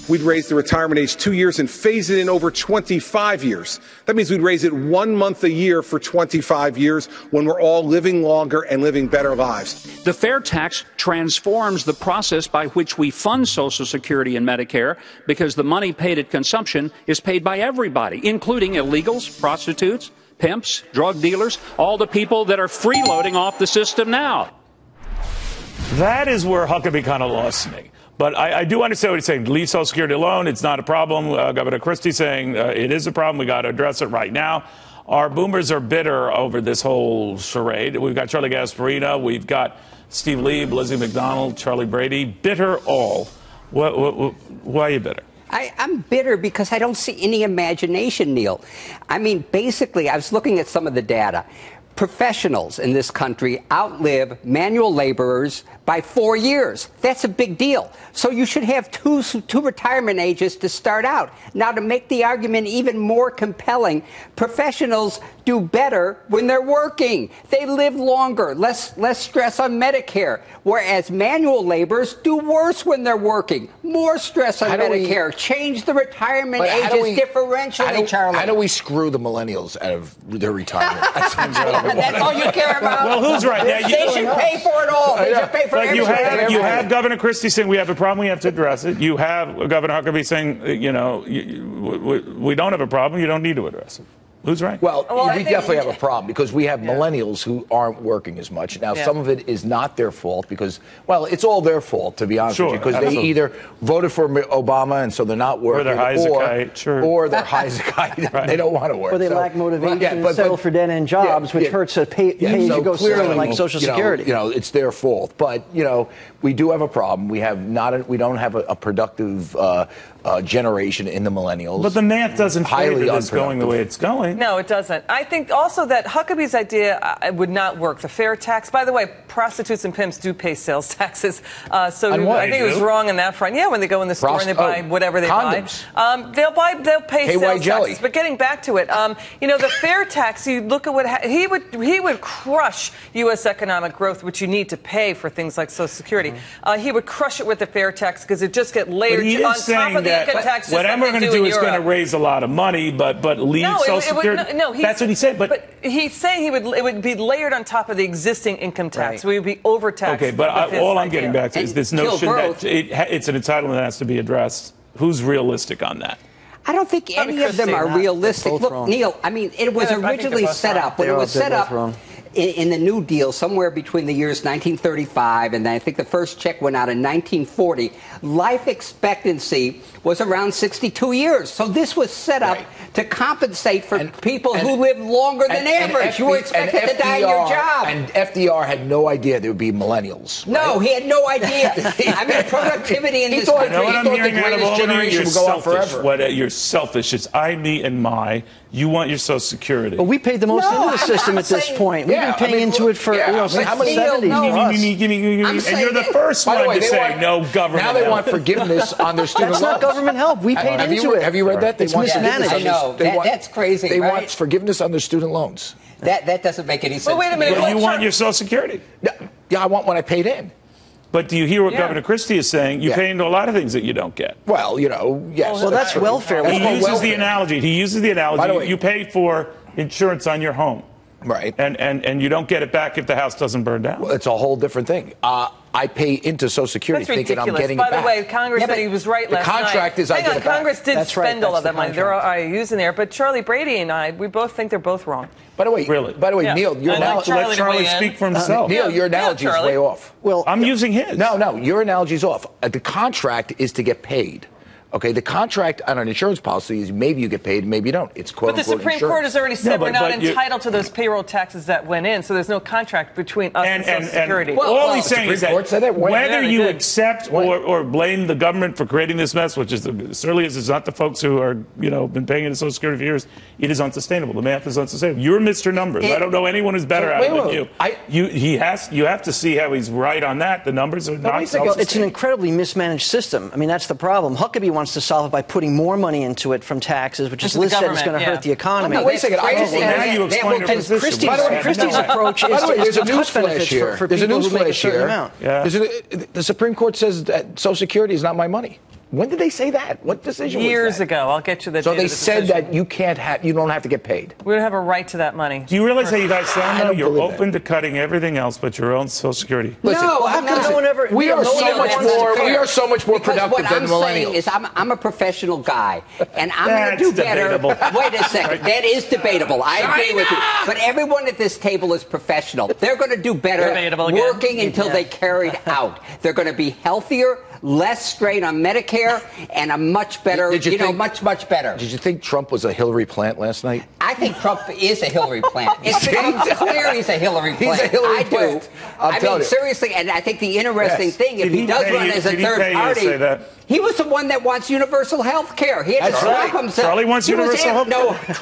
we'd raise the retirement age 2 years and phase it in over 25 years. That means we'd raise it 1 month a year for 25 years when we're all living longer and living better lives. The fair tax transforms the process by which we fund Social Security and Medicare because the money paid at consumption is paid by everybody, including illegals, prostitutes, pimps, drug dealers, all the people that are freeloading off the system now. That is where Huckabee kind of lost me. But I do understand what he's saying. Leave Social Security alone. It's not a problem. Governor Christie saying it is a problem. We got to address it right now. Our boomers are bitter over this whole charade. We've got Charlie Gasparino. We've got Steve Leeb, Lizzie MacDonald, Charlie Brady. Bitter all. Why are you bitter? I'm bitter because I don't see any imagination, Neil. I mean, basically, I was looking at some of the data. Professionals in this country outlive manual laborers by 4 years. That's a big deal. So you should have two retirement ages to start out. Now, to make the argument even more compelling, professionals do better when they're working. They live longer, less stress on Medicare, whereas manual laborers do worse when they're working. More stress on Medicare. Change the retirement ages differentially, Charlie. How do we screw the millennials out of their retirement? That's all you care about. Well, who's right? They should pay for it all. They should pay for everything. You have Governor Christie saying we have a problem, we have to address it. You have Governor Huckabee saying, we don't have a problem, you don't need to address it. Who's right? Well, we definitely have a problem because we have millennials who aren't working as much. Now, some of it is not their fault because, well, it's all their fault, to be honest with you, because they either voted for Obama and so they're not working, or they're Heisakite, or they're Heisakite. Right. They don't want to work. Or they lack motivation to settle for dead-end jobs, which hurts a pay-as-you-go system like Social Security. It's their fault. But, we do have a problem. We don't have a productive generation in the millennials. But the math doesn't favor this going the way it's going. No, it doesn't. I think also that Huckabee's idea would not work. The fair tax. By the way, prostitutes and pimps do pay sales taxes. So I think it was wrong on that front. Yeah, when they go in the store and they buy whatever they condoms. buy, they'll pay sales jelly. taxes. But getting back to it, the fair tax. You look at what he would crush U.S. economic growth, which you need to pay for things like Social Security. He would crush it with the fair tax because it just get layered on top of the income tax. Whatever we're going to do is going to raise a lot of money, but leave Social Security. That's what he said. But he's saying it would be layered on top of the existing income tax. We would be overtaxed. Okay, but all I'm getting back to is this notion that it's an entitlement that has to be addressed. Who's realistic on that? I don't think any of them are realistic. Look, Neil, I mean, it was originally set up. When it was set up in the New Deal, somewhere between the years 1935 and I think the first check went out in 1940, life expectancy was around 62 years. So this was set up to compensate for people who live longer than average. You were expected to die in your job. And FDR had no idea there would be millennials. No, he had no idea. I mean, productivity in this country. You know what I'm hearing out of all of you? You're selfish. You're selfish. It's I, me, and my. You want your Social Security. But we paid the most into the system at this point. We've been paying into it for since the 70s. And you're the first one to say no government. Now they want forgiveness on their student loans. That's not government help. We paid into it. Have you read that? It's mismanaged. I know. That's crazy. They want forgiveness on their student loans. That doesn't make any sense. Well, wait a minute. You want your Social Security. Yeah, I want what I paid in. But do you hear what Governor Christie is saying? You pay into a lot of things that you don't get. Well, yes. Well, that's welfare. He uses the analogy. By the way, you pay for insurance on your home. Right. And you don't get it back if the house doesn't burn down. Well, it's a whole different thing. I pay into Social Security thinking I'm getting it back. By the way, Congress said he was right last night. The contract is I get it back. Congress did spend all of that money. There are IOUs in there. But Charlie Brady and I, we both think they're both wrong. By the way, Neil, your analogy. Let Charlie speak for himself. Neil, your analogy is way off. Well, I'm using his. No, your analogy is off. The contract is to get paid. Okay, the contract on an insurance policy is maybe you get paid, maybe you don't. It's quote unquote insurance. But the Supreme Court has already said we're not entitled to those payroll taxes that went in, so there's no contract between us and Social Security. All he's saying is that whether you accept or blame the government for creating this mess, which is certainly is not the folks who are been paying into Social Security for years, it is unsustainable. The math is unsustainable. You're Mr. Numbers. I don't know anyone who's better at it than you. You have to see how he's right on that. The numbers are not self-sustainable. It's an incredibly mismanaged system. I mean, that's the problem. Huckabee wants to solve it by putting more money into it from taxes, which, as Liz said, is going to hurt the economy. Wait a second. Now you explain your position. Christie's approach is there's a to cut benefits for people who make a certain amount. The Supreme Court says that Social Security is not my money. When did they say that? What decision was that? Years ago. I'll get you the So date they of the said decision. that you don't have to get paid. We don't have a right to that money. Do you realize that you guys sound now? don't You're believe open to cutting everything else but your own Social Security. Listen, No, I'm not. No one ever. We are no one so ever much wants to more. care. We are so much more Because productive than what I'm millennials. saying is I'm a professional guy, and I'm going to do That's better. debatable. Wait a second. That is debatable. I agree with you. But everyone at this table is professional. They're going to do better Debatable again. working until they carry it out. They're going to be healthier, less strain on Medicare, and a much better, much better. Did you think Trump was a Hillary plant last night? I think Trump is a Hillary plant. It's clear he's a Hillary plant. He's a Hillary I plant. do. I'm telling you. Seriously, and I think the interesting thing, if Did he he does pay run you- as a did he third pay you to party, say that? he was the one that wants universal health care. He had to That's stop right. himself. Charlie wants He was universal health No, care?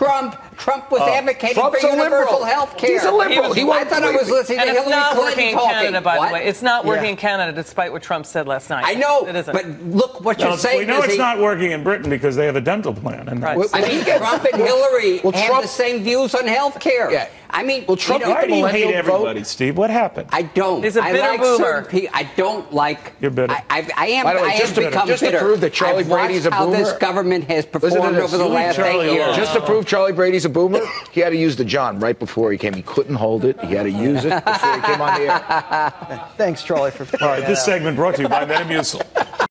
Trump was advocating Trump's for a liberal. universal health care. He's a liberal. I thought I was listening And to it's Hillary not Clinton working in talking. Canada, by What? the way. It's not working in Canada, despite what Trump said last night. I know, It isn't. but look what you're saying. We know it's not working in Britain because they have a dental plan. And Right. I mean, Trump and Hillary have Trump- the same views on health care. Yeah. I mean, Trump- Why do you hate millennial everybody, vote? Steve? What happened? I don't. He's a I bitter like boomer. certain people. I don't like. You're bitter. I am. By the way, I have just to- become just to bitter. prove that Charlie I've watched Brady's a how this boomer. government has Listen to performed this. over the You leave last Charlie 8 years. alone. Just to prove Charlie Brady's a boomer, he had to use the John right before he came. He couldn't hold it. He had to use it before he came on the air. Thanks, Charlie, for. All right, this segment brought to you by Metamucil.